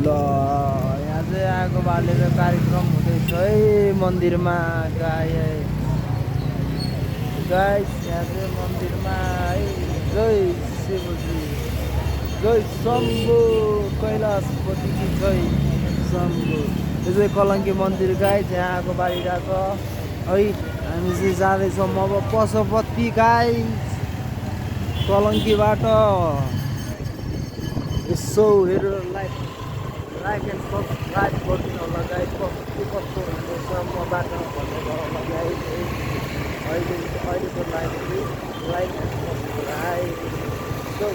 ल यहाँ चाहिँ आगो बालेर कार्यक्रम हुँदैछ है मन्दिरमा गाइस यहाँ चाहिँ मन्दिरमा है जय शिवजी जय शम्भु कैलाशपति की जय शम्भु। यो चाहिँ कलङ्की मन्दिर गाइस यहाँ आगो बालिरहेको है हामी चाहिँ जाँदैछौँ अब पशुपति गाइस कलङ्कीबाट यसो हेरेर लाइक एन्ड सब्सक्राइब गरिदिनु होला गाइस कस्तो हुँदैछ म बाटोमा भनेर होला गाइस अहिलेको लागि लाइक एन्ड सब्सक्राइब। सो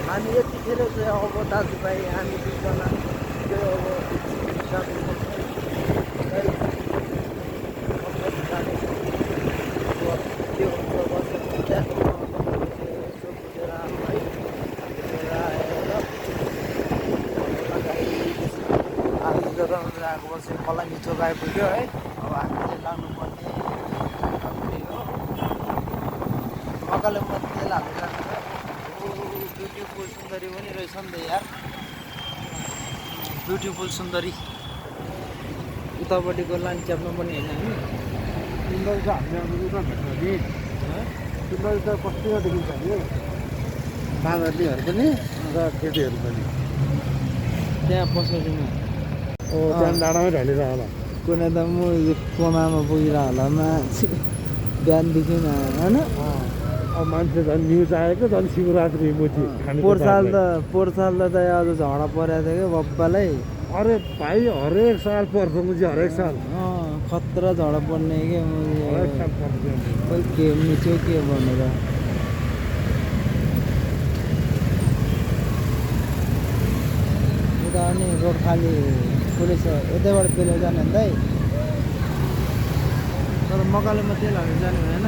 हामी यतिखेर चाहिँ अब दाजुभाइ हामी दुईजना चाहिँ अब आएको बसेर कलङ्की चोक आइपुग्यो है। अब हामी चाहिँ लाग्नुपर्ने हो मकाले म तेल हालेर ब्युटिफुल सुन्दरी पनि रहेछ नि त यार ब्युटिफुल सुन्दरी उतापट्टिको लाइन च्याप्नु पनि होइन सुन्दरी त हामीले उता भेट्छ नि सुन्दरी त कस्तो देखिन्छ नि बाँदरलीहरू पनि र केटीहरू पनि त्यहाँ पसौलीमा त्यहाँ डाँडामै ढलिरह होला कुनै त म कोमामा पुगिरह होला मान्छे बिहानदेखि होइन अब मान्छे झन् न्युज आएको झन् शिवरात्रि मुची पोहोर साल त अझ झडा परेको थियो क्या बब्बालाई अरे भाइ हरेक साल पर्छ मुजी हरेक साल खतरा झडा पर्ने क्या हरेक साल पर्छ खोइ के मिच्यो के भनेर उता नि रोड खाली पुलिस यतैबाट बेलुका जाने नि त तर मकालेमा तेल हालेर जाने भएन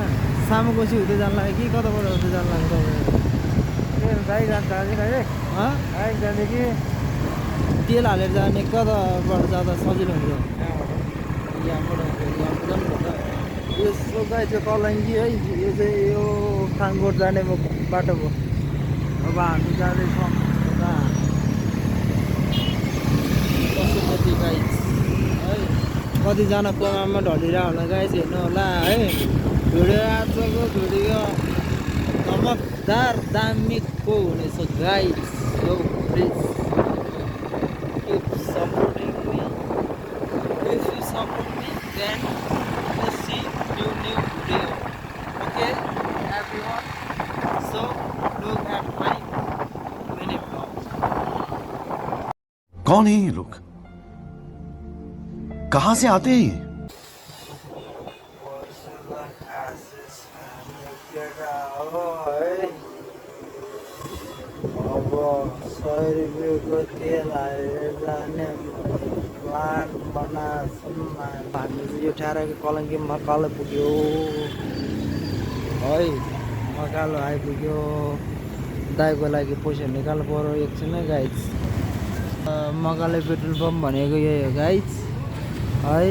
सामुकोसी हुँदै जानु लाग्यो कि कताबाट हुँदै जानु लाग्यो बाइक जान्छ डाइरेक्ट बाइक जाने कि तेल हालेर जाने कताबाट जाँदा सजिलो हुन्छ यहाँबाट जानुपर्छ यसो गाई चाहिँ कलङ्की है यो चाहिँ यो खाङकोट जाने बाटो भयो। अब हामी जाँदैछौँ पशुपति गाई है कतिजना कोमामा ढलिरह होला गाइस हेर्नु होला है भिडियो आजको भिडियो चमकदार दामीको हुनेछ guys so please keep supporting me if you support me then let's see new video okay everyone so look at my mini vlog। कौन है ये लोग कहां से आते हैं ये अब 100 रुपियाँको तेल हालेर जाने प्लान बनाएको हामी यो ठहराको कलङ्की मकालो पुग्यो है मकालो आइपुग्यो दाइको लागि पैसा निकाल्नु पर्यो एकछिन गाइस मकाले पेट्रोल पम्प भनेको यही हो गाइस है।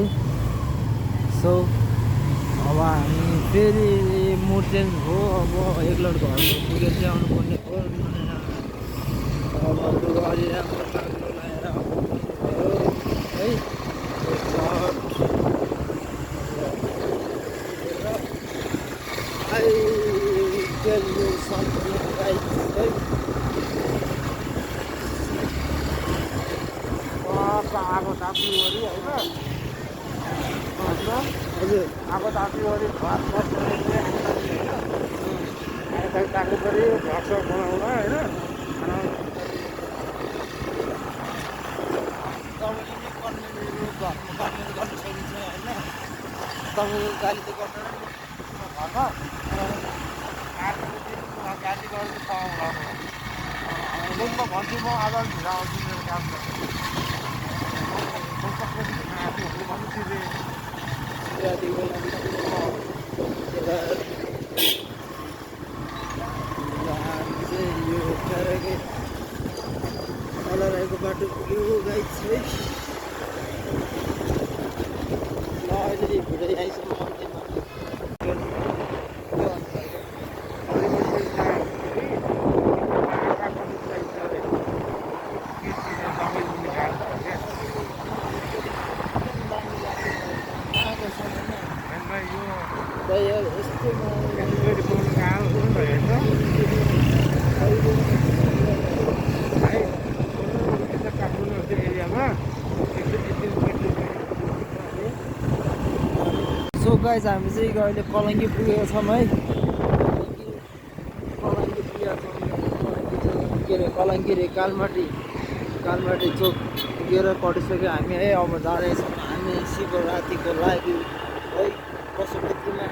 सो अब हामी फेरि मुड चेन्ज हो अब एकलट घर पुगेर चाहिँ आउनु पर्ने हो अब लुगाहरू राम्रो लाग्नु लगाएर है आगो ताप्नुवरी होइन हजुर आगो ताप्नुवरी भात ताप्नु पऱ्यो घरसर बनाउन होइन तपाईँको गाली त गर्दैन घरमा गाली गरेर पाउँला म भन्छु म आज ढिलो आउँछु मेरो काम गर्छु यो अलराईको बाटो पुग्यो गाइस है ल अहिले भिडियो आइसक्यो अन्त्यमा निकाल्छ क्या आएको छैन हामीलाई यो दाइ यार यस्तोमा फेरि पाउनु गाह्रो छ नि त हेर्छ है यता काठमाडौँ जस्तो एरियामा सो गाइज हामी चाहिँ अहिले कलङ्गी पुगेको छौँ है कलङ्गी पुगेको छौँ के अरे कलङ्गी रे कालमाटी चोक पुगेर पढिसक्यो हामी है अब जाँदैछौँ हामी शिवरात्रिको लागि है पशुपतिमा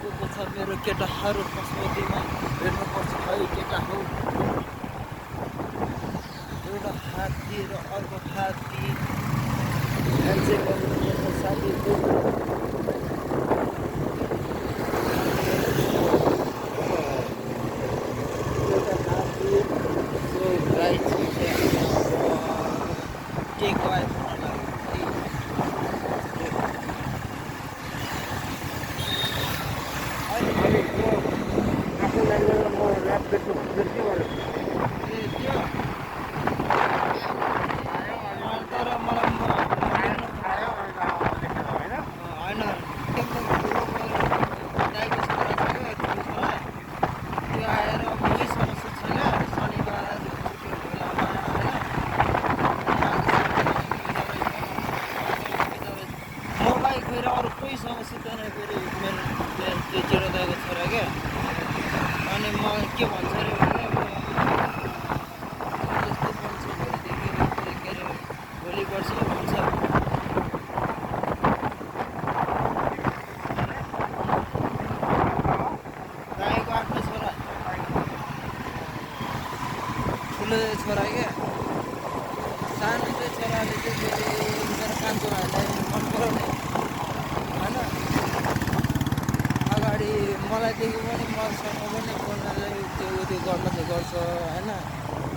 गएको छ मेरो केटाहरू पशुपतिमा हेर्नुपर्छ है केटा हो एउटा हात्ती र अर्को हात्ती ह्यान्डसेक गर्नुपर्छ साथीको एउटा हात्ती सो गाइज के गयो आफ्नो ल्याङ्ग्वेजमा म ऱ्याप देख्छु भने के गरेँ तर मलाई आयो होइन होइन दाइको छोरा छ क्या छोरा त्यो आएर मैसँग सुत्छ क्या शनिबार आज छुट्टी हुने बेलामा होइन म बाइक गएर अरू कोहीसँग सुत्दैन फेरि मेरो त्यो जेठो दाइको छोरा क्या अनि म के भन्छ अरे यस्तो बन्छु भोलिदेखि के अरे भोलि पर्सि भन्छ दाइको आफ्नो छोरा ठुलो छोरा क्या सानो चाहिँ छोराले चाहिँ फेरि मेरो कान्छो भाइलाई मन पराउने होइन अगाडि मलाईदेखि पनि मसँग पनि बोल्नलाई त्यो गर्न चाहिँ गर्छ होइन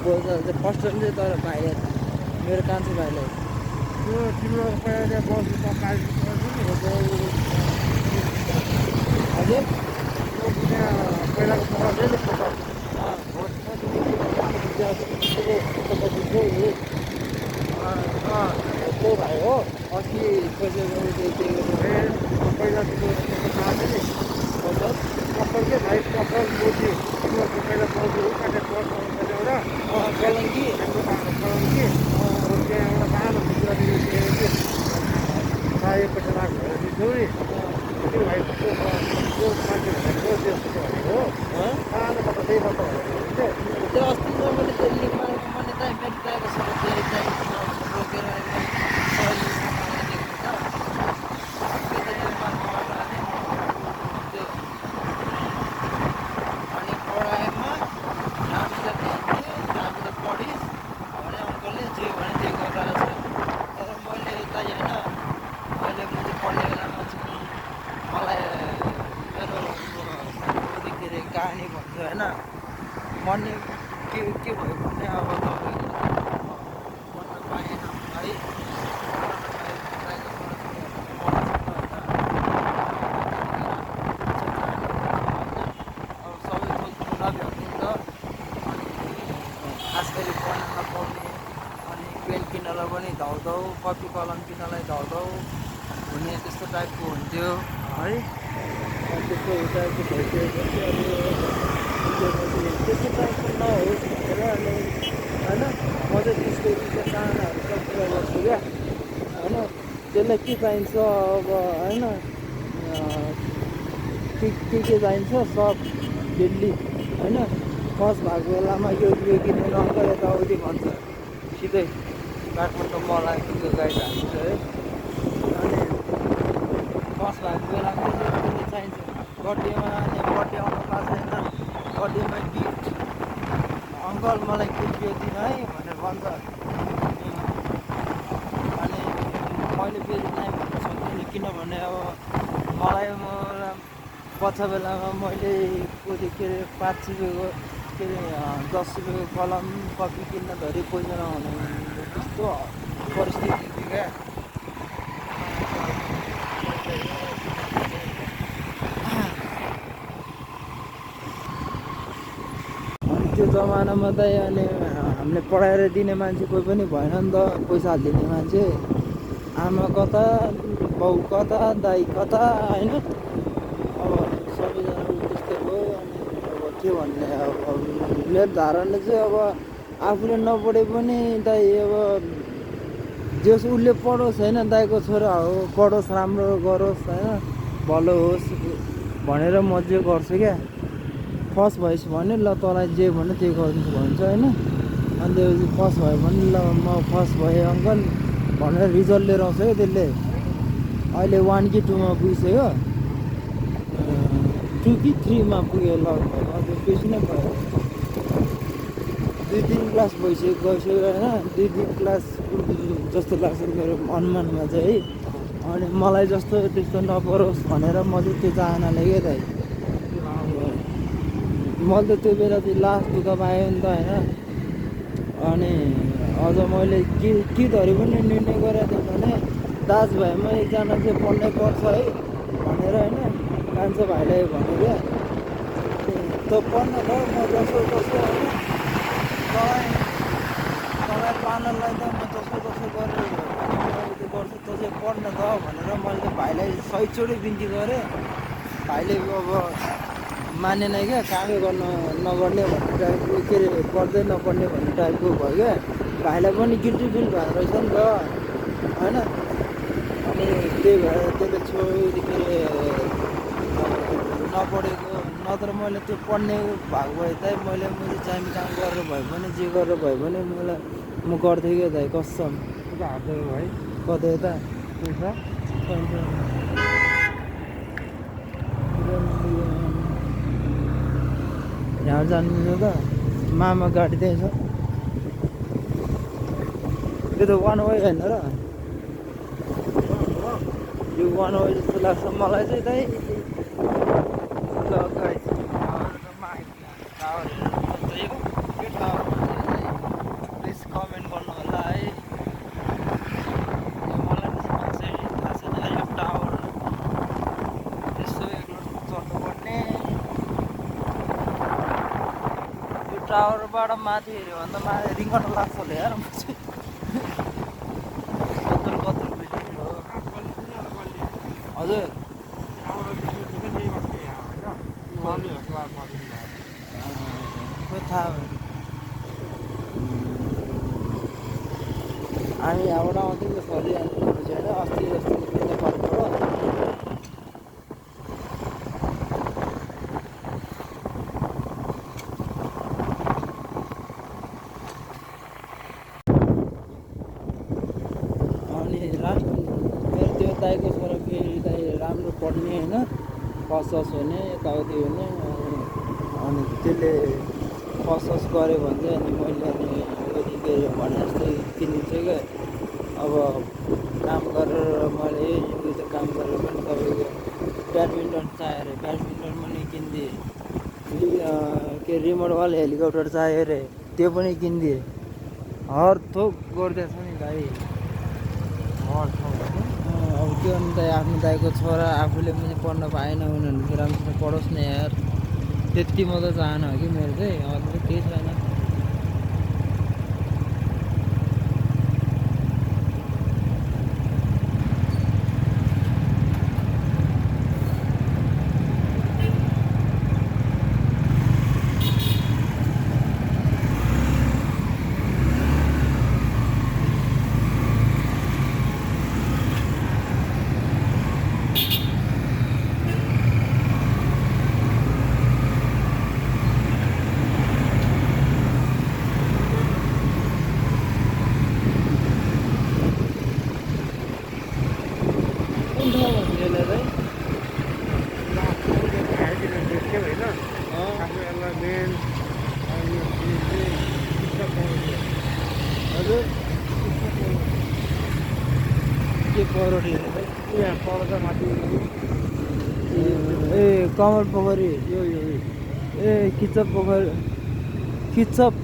बोल्छ चाहिँ फर्स्ट टाइम चाहिँ तर भाइले मेरो कान्छो भाइलाई त्यो तिम्रो पहिला बस हजुर पहिलाको त्यो भाइ हो अस्ति पैसा पहिला के भाइ पसल मोदी पहिला पाउँछु काटेर बस एउटा कलङ्गी त्यहाँ एउटा सानो पैसा लाग्छ दिन्छौ नि त्यो भाइ त्यो मान्छे भनेको त्यस्तो भनेको सानो कता त्यही कता भनेको त्यो अस्ति त मैले त्यो लिङ्कमा मैले दाइ मेरो दाइको सबै रोकेर अनि पढाइमा हामी त पढिस् भने अङ्कलले जे भने त्यो गरिरहेको छ तर मैले दाइ होइन अहिले म चाहिँ पढ्ने बेलामा चाहिँ मलाई मेरो के अरे कहानी भन्छु होइन मर्ने के भयो भने अब तपाईँको भन्न पाएन है अब सबै थोक नभ्याउने नि त अनि खास गरी पढ्न नपाउने अनि पेन किन्नलाई पनि धाउधाउ कपी कलम किन्नलाई धाउधाउ हुने त्यस्तो टाइपको हुन्थ्यो है त्यस्तो टाइपको भइसकेपछि त्यस्तो टाइपको नहोस् भनेर अनि होइन म चाहिँ त्यसको चाहनाहरू सब पुरा गर्छु क्या होइन त्यसलाई के चाहिन्छ अब होइन के चाहिन्छ सब दिल्ली होइन फर्स्ट भएको बेलामा यो किनेर अङ्कल यताउति भन्छ सिधै काठमाडौँ मलाई त्यो गाइड हाल्छ है अनि फर्स्ट भएको बेलामा चाहिँ चाहिन्छ बर्थडेमा अनि बर्थडे आउनु पाएको छैन बर्थडेमा गिफ्ट अङ्कल मलाई गिफ्ट यो दिन है भनेर भन्छ अनि मैले फेरि नाइ भन्न सक्दिनँ किनभने अब मलाई पछ बेलामा मैले के अरे 5 रुपियाँको के अरे 10 रुपियाँको कलम कपी किन्न धरि पैसा नहुने त्यस्तो परिस्थिति थियो क्या त्यो जमानामा चाहिँ अनि हामीले पढाएर दिने मान्छे कोही पनि भएन नि त, पैसा हालिदिने मान्छे। आमा कता, बाउ कता, दाइ कता, होइन। अब सबैजना त्यस्तै भयो। अनि अब के भन्ने, अब मेरो धारणा चाहिँ अब आफूले नपढे पनि दाइ अब जस उसले पढोस् होइन, दाइको छोरा हो, पढोस्, राम्रो गरोस् होइन, भलो होस् भनेर म जे गर्छु क्या। फर्स्ट भएछ भने ल तँलाई जे भन्यो त्यही गरिदिन्छु भन्छ होइन। अनि त्यसपछि फर्स्ट भयो भने ल म फर्स्ट भएँ अङ्कल भनेर रिजल्ट लिएर आउँछ क्या त्यसले। अहिले 1 कि 2 मा पुगिसक्यो, 2 कि 3 मा पुग्यो लगभग। अझ बेसी नै भयो, 2-3 क्लास गइसक्यो होइन। 2-3 क्लास जस्तो लाग्छ मेरो अनुमानमा चाहिँ है। अनि मलाई जस्तो त्यस्तो नपरोस् भनेर म चाहिँ त्यो चाहनाले क्या दाइ। मैले त त्यो बेला चाहिँ लास्ट दुःख पाएँ नि त होइन। अनि अझ मैले गीतहरू पनि निर्णय गरेको थिएँ भने दाजुभाइमा एकजना चाहिँ पढ्नै पर्छ है भनेर होइन, कान्छो भाइलाई भने क्या। त पढ्न ल, म जसो तसो होइन, तँलाई पार्नलाई त म जसो तसो गरेर त्यो गर्छु, तँ चाहिँ पढ्न त भनेर मैले त भाइलाई 100 चोटि बिन्ती गरेँ। भाइले अब मानेन क्या, कामै गर्न नगर्ने भन्ने टाइपको, के अरे पढ्दै नपढ्ने भन्ने टाइपको भयो क्या। भाइलाई पनि गिल्टी फिल भएको रहेछ नि त होइन। अनि त्यही भएर त्यसले के अरे नपढेको, नत्र मैले त्यो पढ्ने भएको भए त मैले चाहिँ काम गरेर भए पनि जे गरेर भए पनि म गर्थेँ क्या दाइ कसम। हातहरू है कतै यता पैसा यहाँ जानु त मामा गाडी त्यहीँ छ। यो त 1 वे होइन र, यो 1 वे जस्तो लाग्छ मलाई चाहिँ दाइ। ल गाइस, प्लिज कमेन्ट गर्नु होला है। मलाई थाहा छैन यो टावर यसो चढ्नुपर्ने। यो टावरबाट माथि हेऱ्यो भने त माथि रिङ्गट लाग्छ होला यार। म चाहिँ कत्रो बिल्डिङ हो हजुर। खोइ थाहा भयो। हामी यहाँबाट आउँथ्यौँ नि फरिहाल्नु होइन, अस्ति जस्तो नेपालबाट। अनि लास्ट मेरो त्यो दाइको छोरा फेरि दाइ राम्रो पढ्ने होइन, फर्स्ट हुने, यताउति हुने। अनि त्यसले फर्स्ट गऱ्यो भने चाहिँ अनि मैले अनि के भने जस्तै किनिदिन्छु क्या। अब काम गरेर मैले यो त काम गरेर पनि तपाईँको ब्याडमिन्टन चाहियो अरे, ब्याडमिन्टन पनि किनिदिएँ। के रिमोटवाला हेलिकप्टर चाहियो अरे, त्यो पनि किनिदिएँ। हर थोक गरिदिएछ नि भाइ। अब के गर्नु त, आफ्नो दाइको छोरा आफूले पनि पढ्न पाएन भने राम्रोसँग पढोस् न यार, त्यति मात्रै चाहना हो कि मेरो चाहिँ, अरू चाहिँ केही छैन। के परोठी यहाँ पर माथि ए कमल पोखरी, यो ए किचप पोखरी, किचप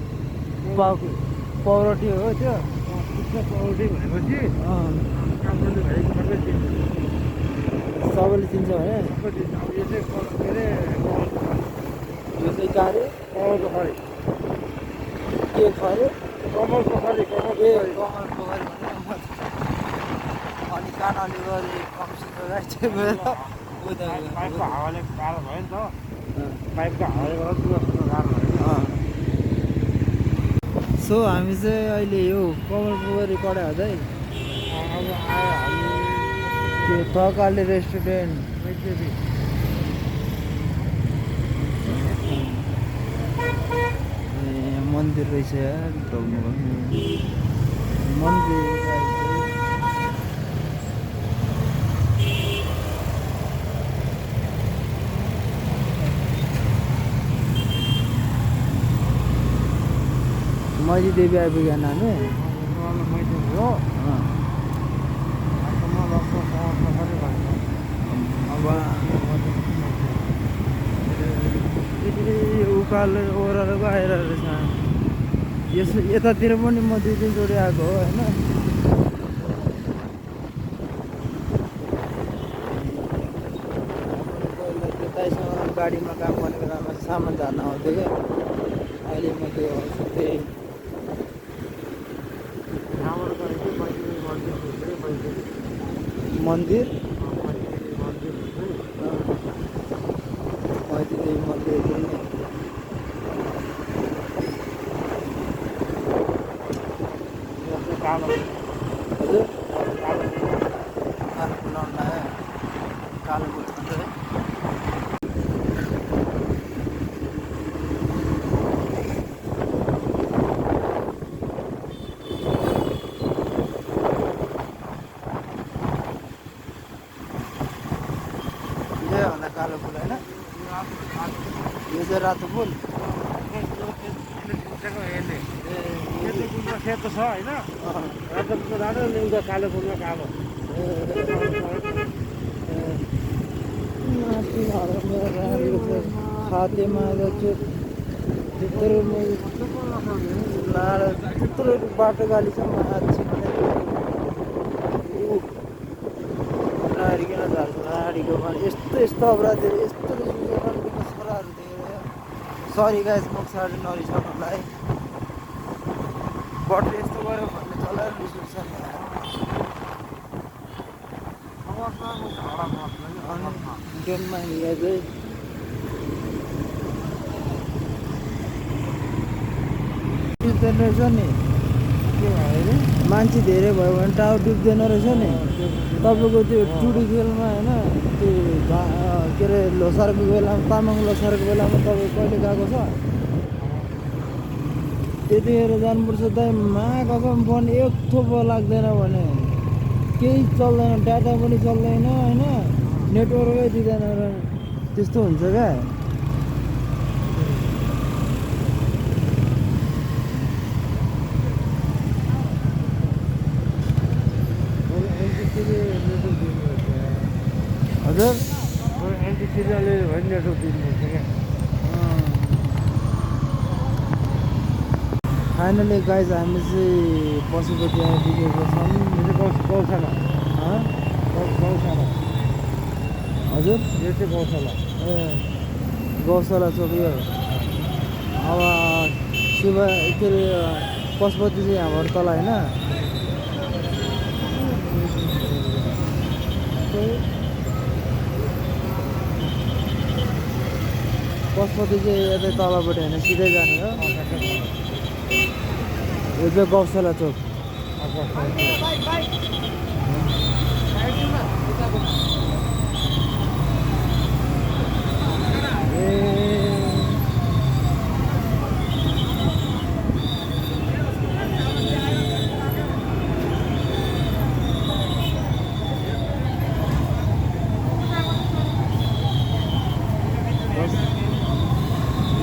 पौरोठी हो त्यो। पौडी भनेपछि सबैले चिन्छ भने यो चाहिँ गाह्रो के खऱ्यो कमल पोखरी ए कमल पोखरी भने अनि कानाले गरे कमसित गाई चाहिँ गएर उता पाइपको हावाले गाह्रो भयो नि त पाइपको हावाले गर्दा गाह्रो भयो सो हामी चाहिँ अहिले यो कमल पोखरी कडा हुँदै अब आयो हामी त्यो थकाले रेस्टुरेन्ट वैद्यवी मन्दिर रहेछ यार ढल्नु मन्दिर मैजी देवी आइपुग्यो नानु मैले हो अब उकालो ओह्रालोको आइरहेको रहेछ यसो यतातिर पनि म 2-3 चोटि आएको हो होइन दाइसँग गाडीमा काम गर्ने बेलामा सामान झार्न आउँथ्यो क्या अहिले म त्यो त्यही मन्दिर मैत्रीदेवी मन्दिर हजुर कालो बनाउन आयो कालो बुझ्छ है होला कालो फुल होइन यो चाहिँ रातो फुल सेतो छ होइन रातो फुलको रातो एउटा कालो फुलमा कालो खातेमा त्यत्रो त्यत्रो बाटो गालीसम्म नारीकन झार्छ नारीको यस्तो यस्तो अपराधीहरू यस्तो छोराहरू देखेर सरी गाइस मुख साडी नरिसाउनुलाई बटले यस्तो गऱ्यो भन्ने चलाएर रिस उठ्छ अनि डेनमा हिँडेको चाहिँ डुब्दैन रहेछ नि के भयो अरे मान्छे धेरै भयो भने टावर डुब्दैन रहेछ नि तपाईँको त्यो टुडी खेलमा होइन त्यो के अरे लोसारको बेलामा तामाङ लोसारको बेलामा तपाईँ कहिले गएको छ त्यतिखेर जानुपर्छ दाइ मा कसम फोन एक थोपो लाग्दैन भने केही चल्दैन डाटा पनि चल्दैन होइन नेटवर्कै दिँदैन र त्यस्तो हुन्छ क्या हजुर एनटिसीले भने नेटवर्क दिनुपर्छ क्या फाइनली गाइज हामी चाहिँ पशुपति आइपुगेको छौँ गौशाला गौशाला हजुर यो चाहिँ गौशाला ए गौशाला चोक यो अब शिव के अरे पशुपति चाहिँ हाम्रो तल होइन पशुपति चाहिँ यतै तलपट्टि होइन सिधै जाने हो यो चाहिँ गौशाला चोक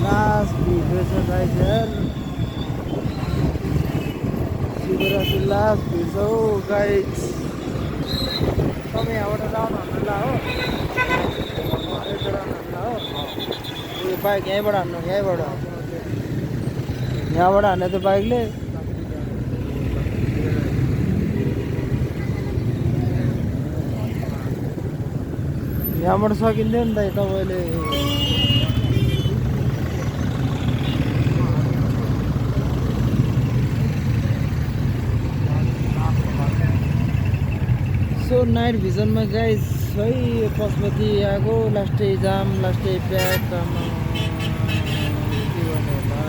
लास्ट भिडियो छ गाइस यार शिवरात्रि लास्ट भिडियो हो गाइस तपाईँ यहाँबाट राउनुहुन्छ होला हो यो बाइक यहीँबाट हान्नु यहीँबाट हान्ने त्यो बाइकले यहाँबाट सकिन्थ्यो नि त तपाईँले सो नाइट भिजनमा गाइस है पशुपति आएको लास्टै जाम लास्टै प्याक के गर्ने होला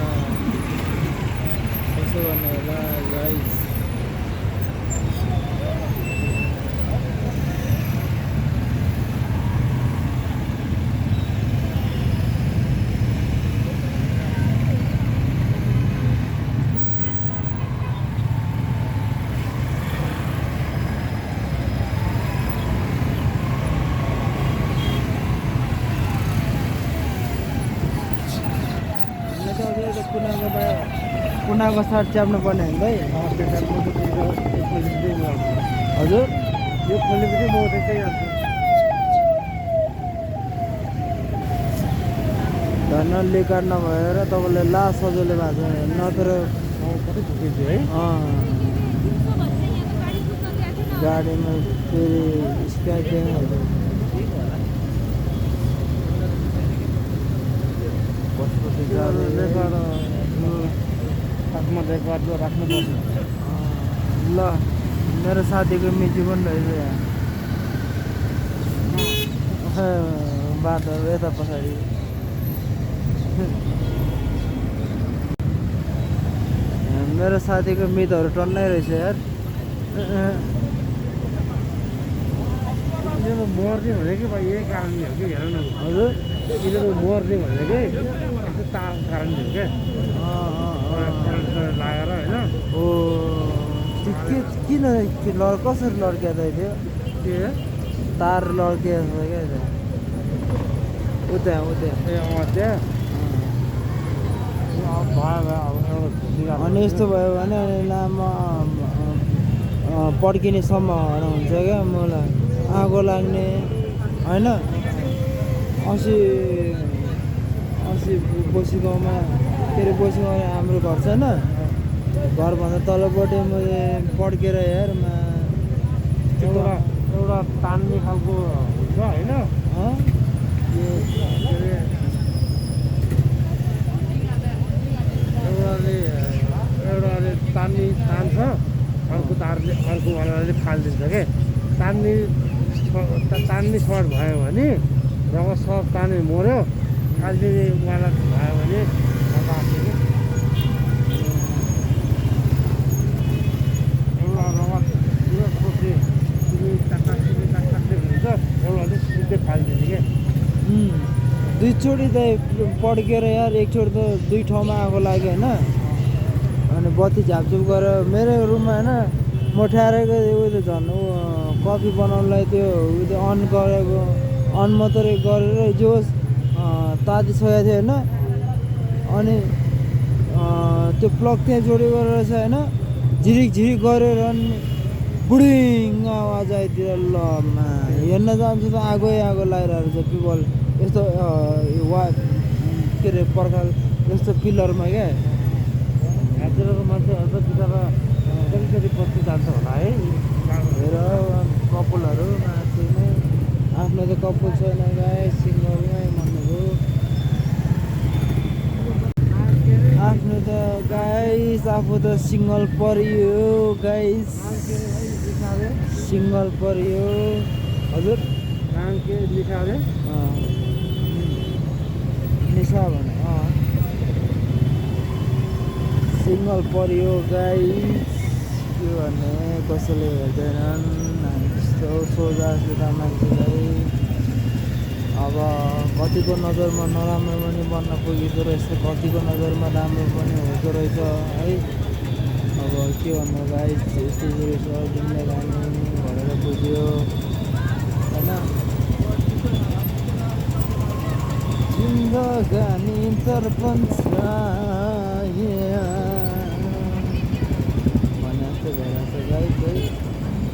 कसो गर्ने होला गाइस कुनाको सर्ट च्याप्नु पर्ने होइन भाइ हजुर यो खोलेपछि म त्यसै हाल्छु धनले काट नभएर तपाईँले लास्ट सजिलो भएको छ नत्र कति थुकिन्छु है गाडीमा फेरि स्क्याटिङहरू आफ्नो रेकर्ड राख्नुपर्छ ल मेरो साथीको मिची पनि रहेछ यहाँ बाटोहरू यता पछाडि मेरो साथीको मितहरू टन्नै रहेछ यार यिनीहरू मर्ने भनेकै भाइ यही कारणले हो कि हेर न हजुर यिनीहरू मर्ने भनेकै यस्तो तार कारणले हो क्या लागेर होइन ओ किन कसरी लड्किया त त्यो के तार लड्किया छ क्या उता ए त्यहाँ अनि यस्तो भयो भने लामो पड्किने सम्भावना हुन्छ क्या मलाई आगो लाग्ने होइन अस्ति बोसी गाउँमा के अरे बोसी गाउँमा हाम्रो घर छैन घरभन्दा तलपट्टि मैले पड्केर हेरमा एउटा तान्ने खालको हुन्छ होइन एउटाले तान्छ अर्को तारले अर्कोवालाले फालिदिन्छ क्या तान्ने सर्ट भयो भने रगत सब तान्ने मऱ्यो फालिदिनेवाला भयो भने बाँच्यो एउटा रगत पुरा खोसे काट्दै हुन्छ एउटाले सिधै फालिदिने क्या दुईचोटि त पड्केर यार एकचोटि त दुई ठाउँमा आगो लाग्यो होइन अनि बत्ती झापझुप गरेर मेरो रुममा होइन म ठ्यारेको उयो त झन् कफी बनाउनुलाई त्यो उयो अन गरेको अन मात्रै गरेर जोस् ताती छोएको थियो होइन अनि त्यो प्लग त्यहाँ जोडेको रहेछ होइन झिरिक गरेर अनि बुडिङ आवाज आइतिर ल हेर्न जान्छु त आगो लागिरहेको रहेछ पिपल यस्तो के अरे प्रकार यस्तो पिलरमा क्या हाजिराको मान्छेहरू त बिचरा कतिचोटि बत्ती जान्छ होला है हेर कपालहरू माथि नै आफ्नो त कपाल छैन गाई सिङ्गलमै भन्नुभयो आफ्नो त गाइस आफू त सिङ्गल परियो गाइस सिङ्गल परियो हजुर नाम के लिखा अरे निशा भने सिङ्गल परियो गाइस के भन्ने कसैले हेर्दैनन् त्यस्तो सोझा सुधा मान्छेलाई अब कतिको नजरमा नराम्रो पनि बन्न पुगेको रहेछ कतिको नजरमा राम्रो पनि हुँदो रहेछ है अब के भन्नु गाइस यस्तै रहेछ जिन्दगानी भनेर बुझ्यो होइन जिन्दगानी दर्पण छ भने जस्तो भइरहेको छ गाइस है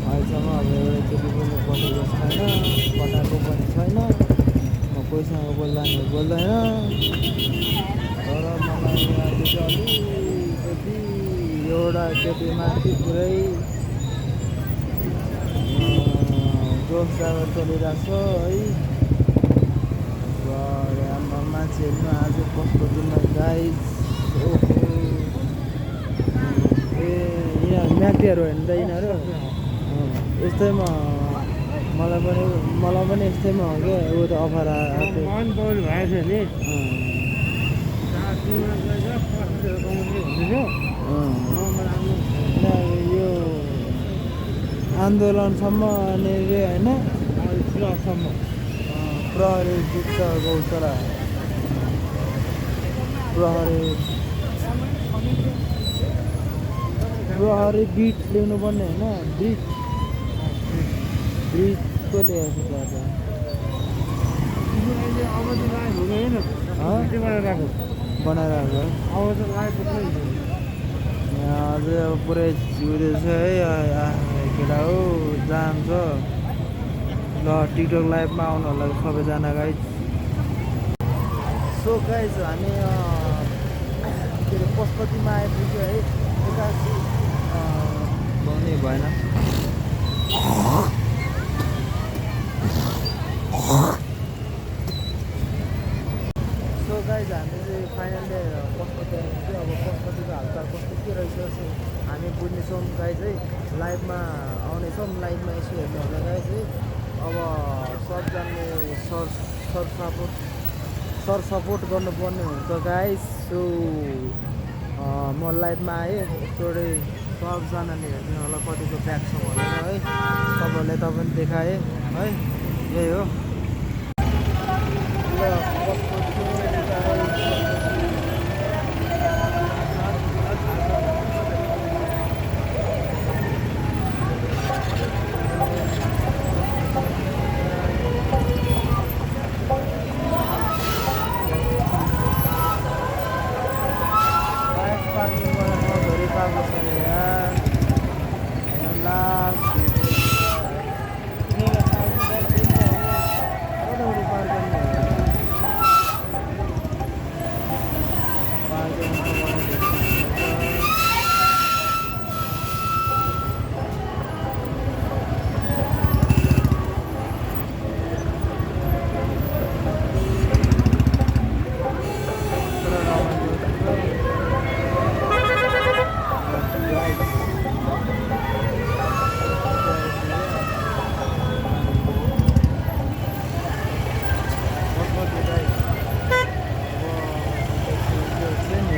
अहिलेसम्म अब एउटा केटी पनि पठाएको पनि छैन म कोहीसँग बोल्दैन तर मलाई आज चाहिँ अलिकति एउटा केटीमाथि पुरै जोस जागर चलिरहेको छ है र हाम्रो मान्छेहरू आज कस्तो दिन गाइस ए यिनीहरू म्याग्दीहरू होइन त यिनीहरू यस्तैमा मलाई पनि यस्तैमा हो क्या ऊ त अफर आएको मन पौडी भएछ नि तिमीलाई गएर पैसा कमाउने हुँदैथ्यो यो आन्दोलनसम्म अनि रे होइन सुरक्षासम्म प्रहरी जुत्ता गौशाला प्रहरी बिट ल्याउनु पर्ने होइन ब्रिजको ल्याएको छ अहिले अब त लाइभ हुँदैन बनाइरहेको बनाइरहेको अब त लाइभ पुग्नै यहाँ अझै अब पुरै जिउँदैछ है केटा हो जाम छ ल टिकटक लाइभमा आउनु होला सबैजना गाइज सो गाइज हामी के अरे पशुपतिमा आइपुग्यो है एकासी भन्ने भएन सो गाइज हामी चाहिँ फाइनली पशुपति आइपुग्यो अब पशुपतिको हालचाल कस्तो के रहेछ हामी बुझ्नेछौँ गाइज है लाइभमा आउनेछौँ लाइभमा यसो हेर्नु होला गाइज है अब सबजनाले सर सपोर्ट गर्नुपर्ने हुन्छ गाइस सो म लाइभमा आएँ एकचोटि सबजनाले हेर्नु होला कतिको ब्याक छ भनेर है तपाईँहरूले पनि देखाएँ है यही हो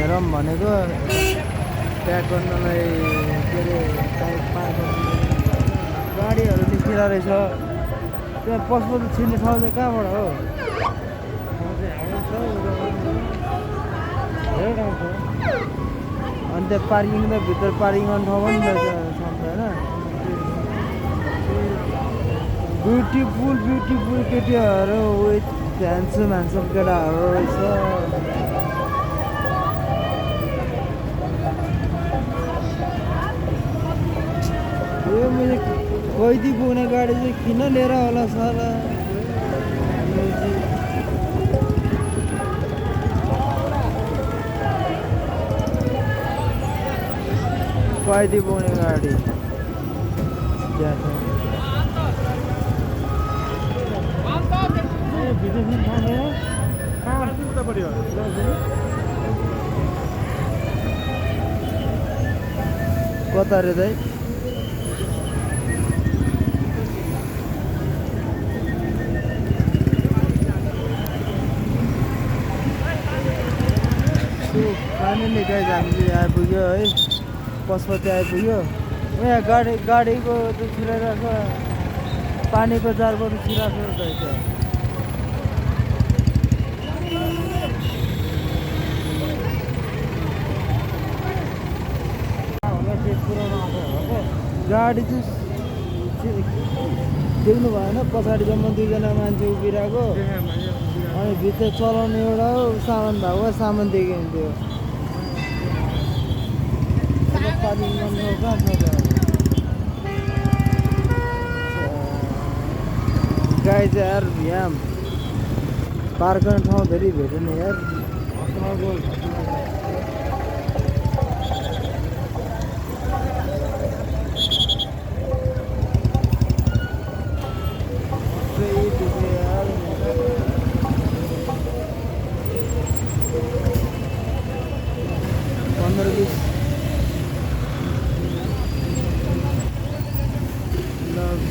हेरौँ भनेको प्याक गर्नलाई के अरे बाइक पार्क गर्नु गाडीहरू निस्किँदो रहेछ त्यहाँ पशुपति छिर्ने ठाउँ चाहिँ कहाँबाट हो अनि त्यहाँ पार्किङ त भित्र पार्किङ गर्ने ठाउँ पनि रहेछ होइन ब्युटिफुल केटीहरू विथ ह्यान्डसम केटाहरू रहेछ यो मैले कैदी पुग्ने गाडी चाहिँ किन लिएर होला सर कैदी पुग्ने गाडी कता रे दाइ फाइनली गाइज हामीले आइपुग्यो है पशुपति आइपुग्यो यहाँ गाडीको त्यो छिराइरहेको पानीको जारबाट छिराएको रहेछ गाडी चाहिँ देख्नु भएन पछाडिसम्म दुईजना मान्छे उभिरहेको अनि भित्र चलाउने एउटा हो सामान भएको सामान देखिन्थ्यो गाई चाहिँ यार यहाँ पार्क गर्ने ठाउँ धेरै भेटेन यार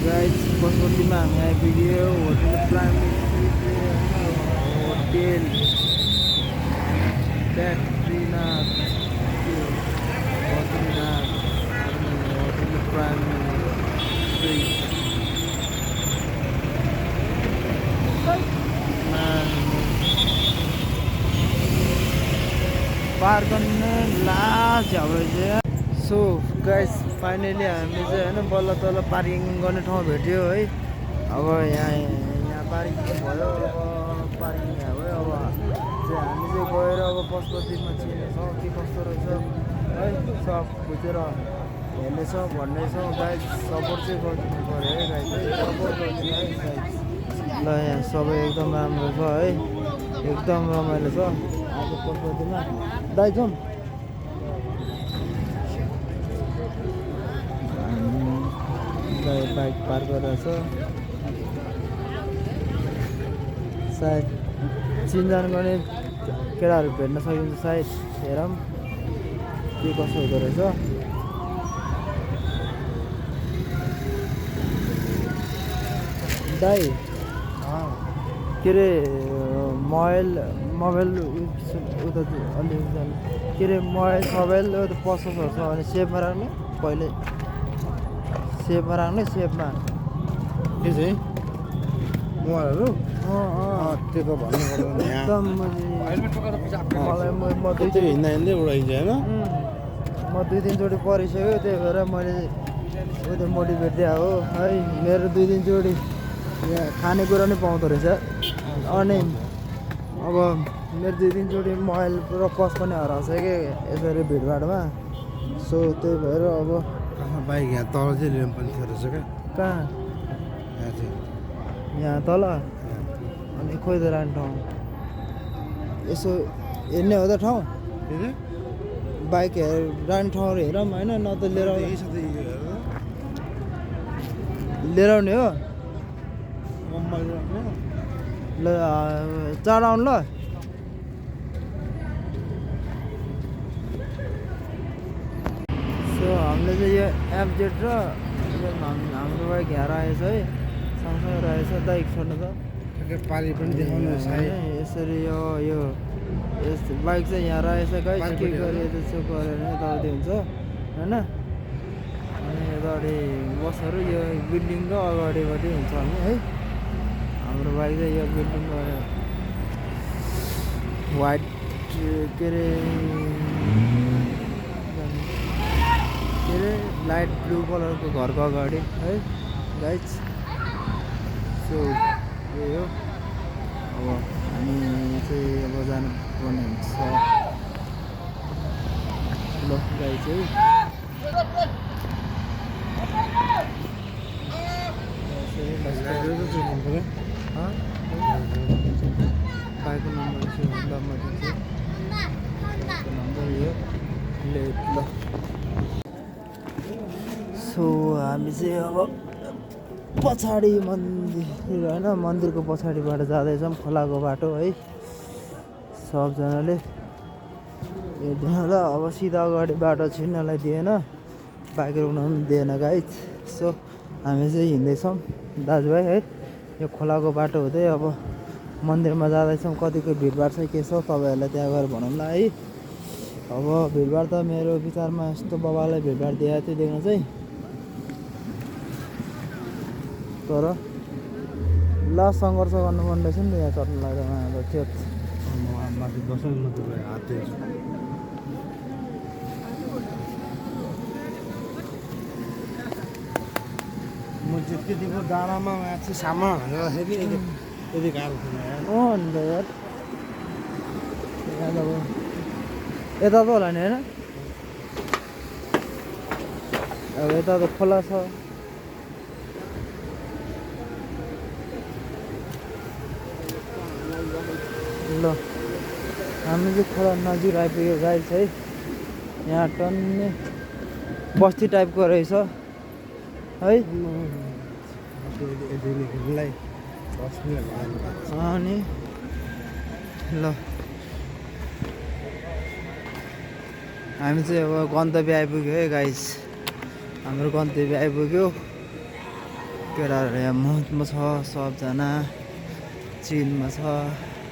guys पशुपतिमा हामी आइपुग्यो होटल होटेल ब्याट्रीनाथ बद्रीनाथ होटल प्राइमेरी पार गर्ने लास्ट हाम्रो चाहिँ सो गाइस फाइनली हामी चाहिँ होइन बल्ल तल्ल पार्किङ गर्ने ठाउँ भेट्यो है अब यहाँ पार्किङ भयो अब पार्किङ भयो अब चाहिँ हामी चाहिँ गएर अब पशुपतिमा चिनेछौँ के कस्तो रहेछ है सब बुझेर हेर्नेछौँ भन्नेछौँ गाइस सपोर्ट चाहिँ गरिदिनु पऱ्यो है गाइस है सपोर्ट गरिदिनु है गाइस ल यहाँ सबै एकदम राम्रो छ है एकदम रमाइलो छ आज पशुपतिमा दाइ जाउँ बाइक पार्क गरेर छ सायद चिनजान गर्ने केटाहरू भेट्न सकिन्छ सायद हेरौँ के कसो हुँदो रहेछ दाइ के अरे मोबाइल उता अलि के अरे मोबाइल पसलहरू छ भने सेपमा राख्ने पहिले सेपमा राख्ने सेपमा के चाहिँ मोबाइलहरू त्यो त भन्नु पर्दैन एकदम मलाई म त्यो हिँड्दा हिँड्दै उडाइन्छ होइन म 2-3 चोटि परिसक्यो त्यही भएर मैले उयो मोटिभेट दिए हो है मेरो 2-3 चोटि यहाँ खानेकुरा नै पाउँदो रहेछ अनि अब मेरो 2-3 चोटि मोबाइल र पर्स पनि हराउँछ कि यसरी भिडभाडमा सो त्यही भएर अब बाइक यहाँ तल चाहिँ ल्याम्प पनि थियो रहेछ क्या कहाँ यहाँ चाहिँ यहाँ तल अनि खोइ त राख्ने ठाउँ यसो हेर्ने हो त ठाउँ बाइक राख्ने ठाउँहरू हेरौँ होइन न त लिएर लिएर आउने हो ल चाँडो आउनु ल सो हामीले चाहिँ यो एपजेट र हाम्रो बाइक यहाँ रहेछ है सँगसँगै रहेछ दाइक छोड्नु त पाली पनि देखाउनु यसरी यो बाइक चाहिँ यहाँ रहेछ गाइस के गरे त्यसो गरेर नै यताउति हुन्छ होइन अनि यतापट्टि बसहरू यो बिल्डिङको अगाडिपट्टि हुन्छ नि है हाम्रो बाइक चाहिँ यो बिल्डिङको वाइट के अरे लाइट ब्लू कलरको घरको अगाडि है गाइस सो यही हो अब हामी चाहिँ अब जानुपर्ने हुन्छ ल गाइस है बाइकको नम्बर चाहिँ ल म दिन्छु नम्बर यो लेट ल सो हामी चाहिँ अब पछाडि मन्दिर होइन मन्दिरको पछाडिबाट जाँदैछौँ खोलाको बाटो है सबजनाले हेर्दैन ल अब सिधा अगाडि बाटो छिर्नलाई दिएन बाइक रोक्न पनि दिएन गाइस सो हामी चाहिँ हिँड्दैछौँ दाजुभाइ है यो खोलाको बाटो हुँदै अब मन्दिरमा जाँदैछौँ कतिको भिडभाड छ के छ तपाईँहरूलाई त्यहाँ गएर भनौँ ल है अब भिडभाड त मेरो विचारमा यस्तो बाबालाई भिडभाड दिएको थियो देख्न चाहिँ तर ल सङ्घर्ष गर्नुपर्ने रहेछ नि यहाँ चढ्नुलाई त उहाँहरू त्यो माथि दसैँ मात्रै हात दिन्छु म चाहिँ त्यतिको डाँडामा माथि सामा भन्दाखेरि यति गाह्रो थिएन अन्त यार यहाँ त अब यता त होला नि होइन अब यता त खोला छ ल हामी चाहिँ खोला नजिक आइपुग्यो गाइस है यहाँ टन्ने बस्ती टाइपको रहेछ है अनि ल हामी चाहिँ अब गन्तव्य आइपुग्यो है गाइस हाम्रो गन्तव्य आइपुग्यो केटाहरू यहाँ मौजमा छ सबजना चिनमा छ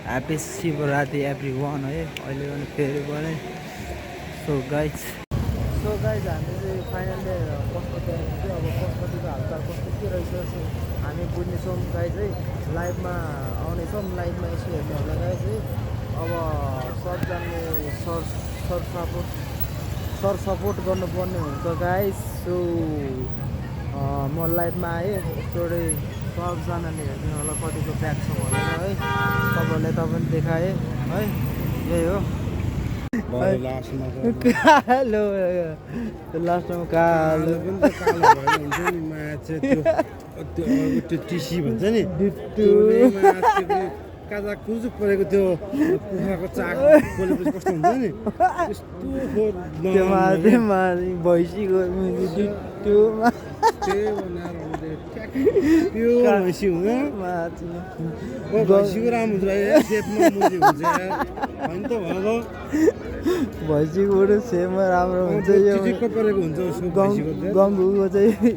ह्याप्पी शिवरात्रि एभ्री वान है अहिले पनि फेरि पनि सो गाइज हामी चाहिँ फाइनली पशुपति चाहिँ अब पशुपतिको हालचाल कस्तो के रहेछ सो हामी बुझ्नेछौँ गाइज है लाइभमा आउनेछौँ लाइभमा यसो हेर्नु होला गाइज है अब सबजनाले सर सपोर्ट गर्नुपर्ने हुन्छ गाइज सो म लाइभमा आएँ एकचोटि सबजनाले हेर्नु होला कतिको ब्याक छ भनेर है तपाईँहरूले पनि देखाएँ है यही हो कालो लास्टमा कालो टिसी भन्छ नि काजा कुजुक परेको त्यो कुखुराको चाक बोलेपछि कस्तो हुन्छ नि त्यो माथि भैँसीको भैँसी हुँदैन भैँसीको राम्रो हुन्छ सेपमा मुजी हुन्छ होइन त भन भैँसीको सेपमा राम्रो हुन्छ यो परेको हुन्छ गम्बुको चाहिँ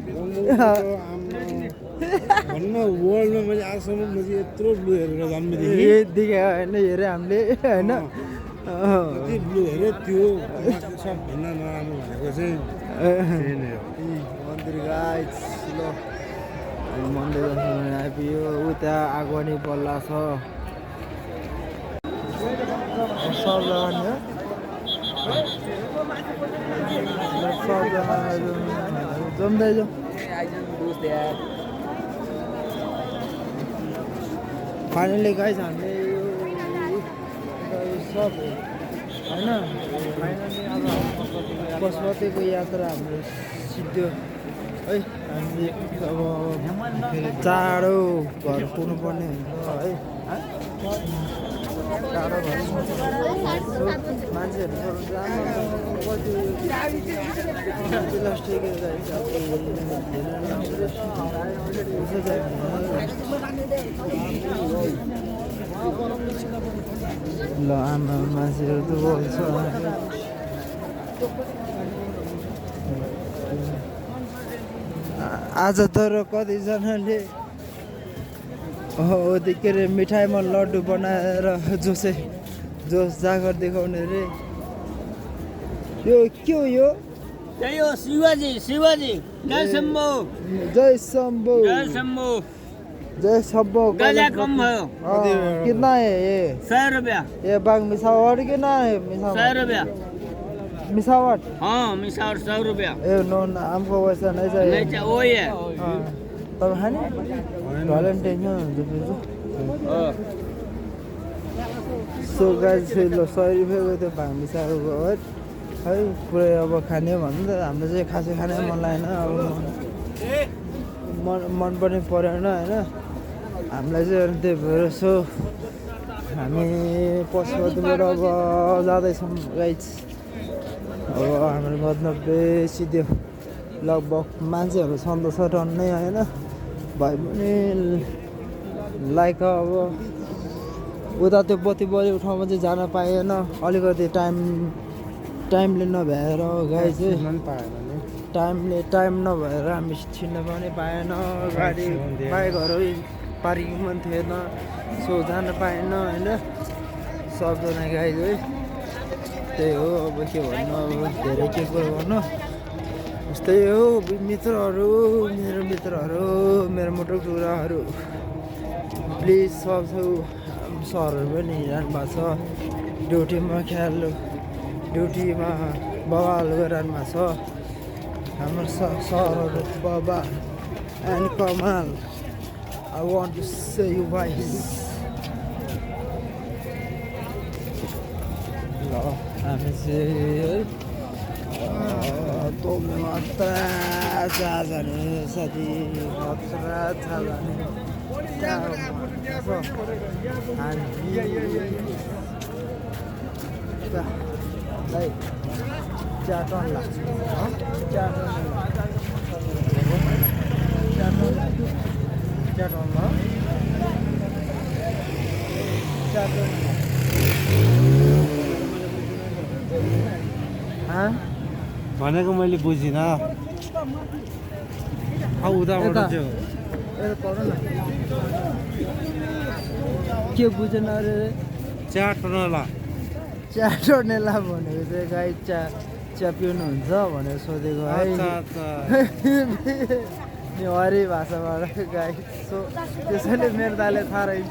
भन्न वर्ल्डमा मैले आजसम्म मैले यत्रो ब्लू हेरेर जन्मेदेखि देखेको होइन हेरेँ हामीले होइन कति ब्लू हेऱ्यो त्यो सबभन्दा नराम्रो भनेको चाहिँ मन्दिर गाइज ल मन्दिर आइपुग्यो उता आगोनी बल्ला छ सबजना जम्दै जाउँ फाइनली गाइज हामीले सब होइन फाइनली अब पशुपतिको यात्रा हाम्रो सिद्धियो है हामीले अब चाँडो घर पुग्नुपर्ने हुन्छ है टाढो घर मान्छेहरू ल आमा मान्छेहरू त बोल्छ आज तर कतिजनाले त्यो के अरे मिठाईमा लड्डु बनाएर जोस जागर देखाउने रे यो के हो यो शिवाजी जय शंभो जय शंभो जय शंभो गजा कम है कितना है ये 100 रुपया ये बाग मिसावट कितना है 100 रुपया मिसावट हाँ मिसावट 100 रुपया ए नो हमको वैसा नहीं चाहिए नहीं चाहिए वही है तब है ना भ्यालेन्टाइन हुन्छ फेरि सो गाइज ल 100 रुपियाँको त्यो भाङ मिसाएको है पुरै अब खाने भन्नु त हाम्रो चाहिँ खासै खानै मन लागेन अब मन पनि परेन होइन हामीलाई चाहिँ अनि त्यही भएर सो हामी पशुपतिबाट अब जाँदैछौँ गाइज अब हाम्रो मतलब सिधै लगभग मान्छेहरू छन् त छ टन्नै होइन भए पनि लाइक अब उता त्यो बत्ती बलेको ठाउँमा चाहिँ जान पाएन अलिकति टाइमले नभएर गाई चाहिँ टाइम नभएर हामी छिर्न पनि पाएन गाडी बाइकहरू पार्किङ पनि थिएन सो जान पाएन होइन सबजना गाई चाहिँ त्यही हो अब के भन्नु अब धेरै के कुरो गर्नु यस्तै हो मित्रहरू मेरो मोटो कुराहरू प्लिज सब सरहरू पनि हिँडिरहनु भएको छ ड्युटीमा बवाल गरिरहनु भएको छ हाम्रो सरहरू Baba and Kamal I want to say you guys ल हामी चाहिँ तोक्नु मात्र जाने साथी मात्र जाने चार टन लाग्छ 4 टन भनेको मैले बुझिनँ उताबाट चाहिँ पढ न के बुझेन अरे चाटनला चाटोनेला भनेको चाहिँ गाई चिया पिउनुहुन्छ भनेर सोधेको है नेवारी भाषाबाट गाई त्यसैले मेरो दाइले थाहा रहेछ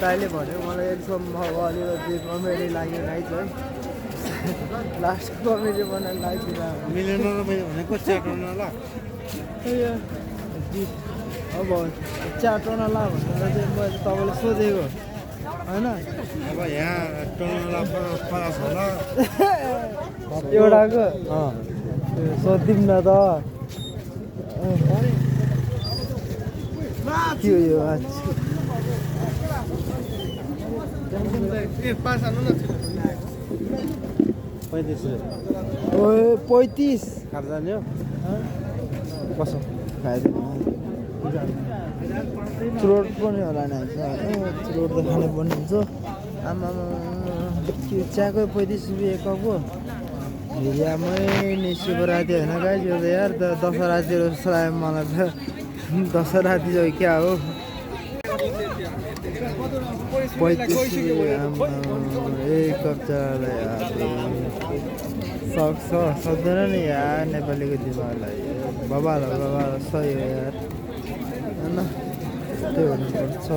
दाइले भन्यो मलाई अहिलेसम्म अब अलिकति कमेडी लाग्यो गाई चाहिँ लास्ट कमेडी बनाएर लाइदिन मिलेन र मैले भनेको चाटनला अब चाटोनला भनेर चाहिँ मैले तपाईँलाई सोधेको होइन अब यहाँ टनला फरक होला एउटाको सोधिदिउँ न त के हो यो ओ 35 खाजा ल्यायो कसो खाइदिनु चुरोट पनि होला नि चुरोट त खानु पर्ने हुन्छ आमा के चियाको 35 रुपियाँ कपको हिरियामै नि शिवराति होइन गाई यो त यार त दशराति जस्तो लाग्यो मलाई त दशराति चाहिँ क्या हो 35 एक कप चियालाई सक्छ सक्दैन नि यार नेपालीको दिमागलाई बबाल सही हो यार होइन त्यो हुनुपर्छ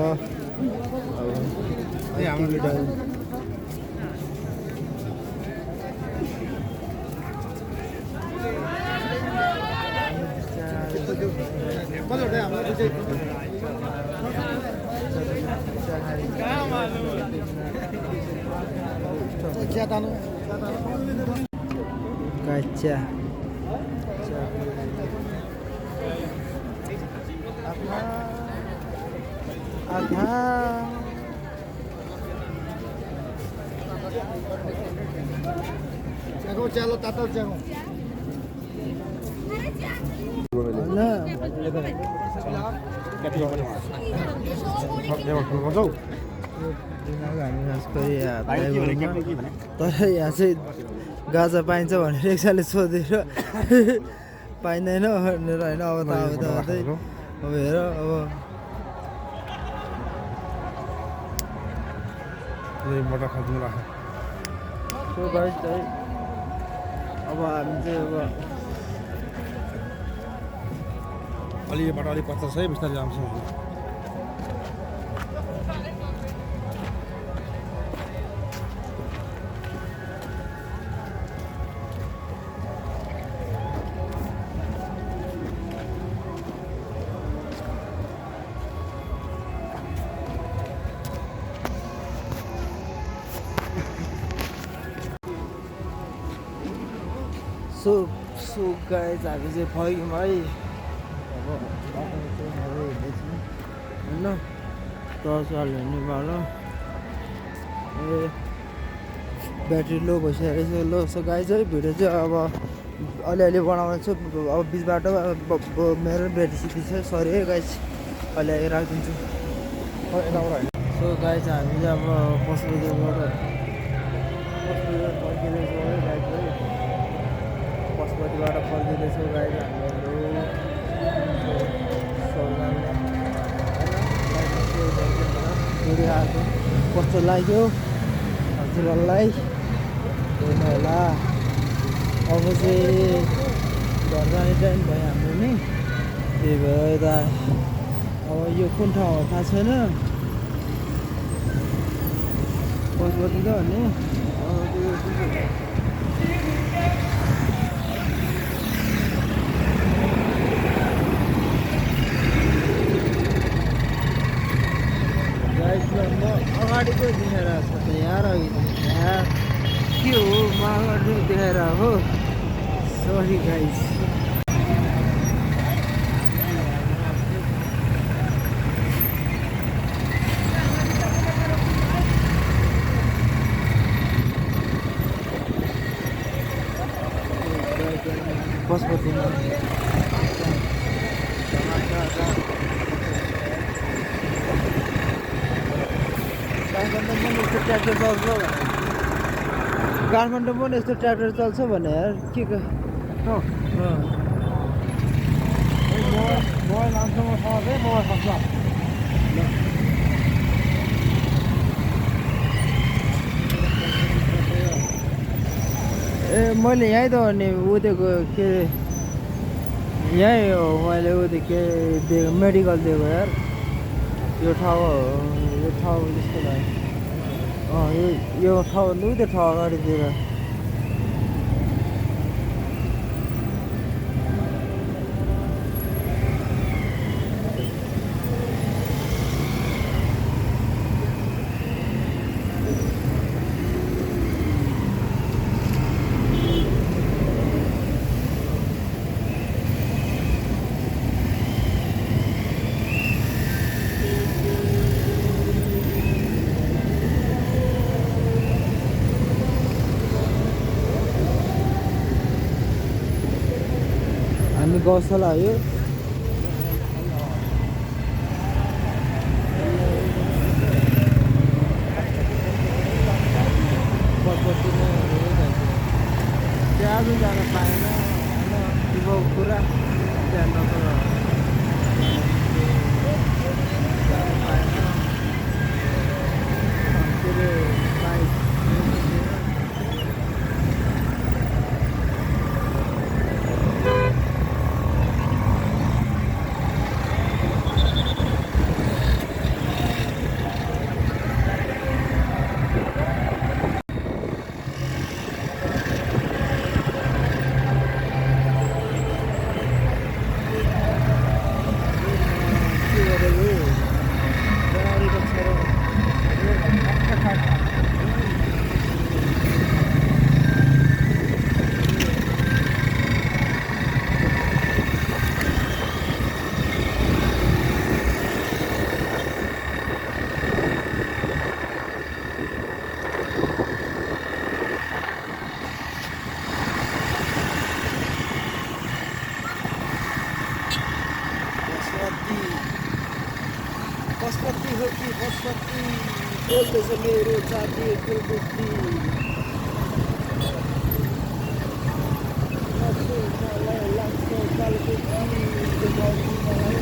काचा आधा चालो तातो जाऊ तर यहाँ चाहिँ गाजा पाइन्छ भनेर एकसाले सोधेर पाइँदैन भनेर होइन अब त आउँदै अब हेर अब मोटा खानु राख त्यो गाइस चाहिँ अब हामी चाहिँ अब अलिबाट अलिक 50 है बिस्तारै आउँछ सो गाइस हामी चाहिँ फर्क्यौँ है अब होइन टर्चवाल हिँड्नेवाला ए ब्याट्री लो भइसकेको रहेछ लो सो गाइस है भिडियो चाहिँ अब अलिअलि बनाउने छु अब बिचबाट मेरो ब्याट्री सिकिन्छ सरी है गाइस अलिअलि राखिदिन्छु सो गाइस हामी चाहिँ अब पशुपतिबाट फर्किँदैछौँ है गाइस है पशुपतिबाट फर्किँदैछौँ गाइस हामीहरू आएको कस्तो लाग्यो हजुरहरूलाई हेर्नु होला अब चाहिँ घर जाने टाइम भयो हाम्रो नि त्यही भएर यता अब यो कुन ठाउँ हो थाहा छैन पशुपति त भन्ने अगाडिको देखेर छ त यार अघि यार के हो म अगाडि देखेर हो सरी गाइस पशुपतिमा काठमाडौँ पनि यस्तो ट्र्याक्टर चल्छ भने यार के मोबाइल आउँछमा छ सक्छ ए मैले यहीँ त हो नि उदेको के यहीँ हो मैले उदे के दिएको मेडिकल दिएको यार यो ठाउँ हो यो ठाउँ जस्तो लाग्यो यो ठाउँ नि त्यो ठाउँ अगाडितिर हामी गौशाला हो यो पशुपति नै त्यहाँ पनि जान पाएन होइन त्यो पुरा त्यहाँ नत्र जान पाएन के अरे बाइक पशुपति हो कि पशुपति बोल्दैछ मेरो जातिको बुद्धि मलाई लाग्छ कालको मलाई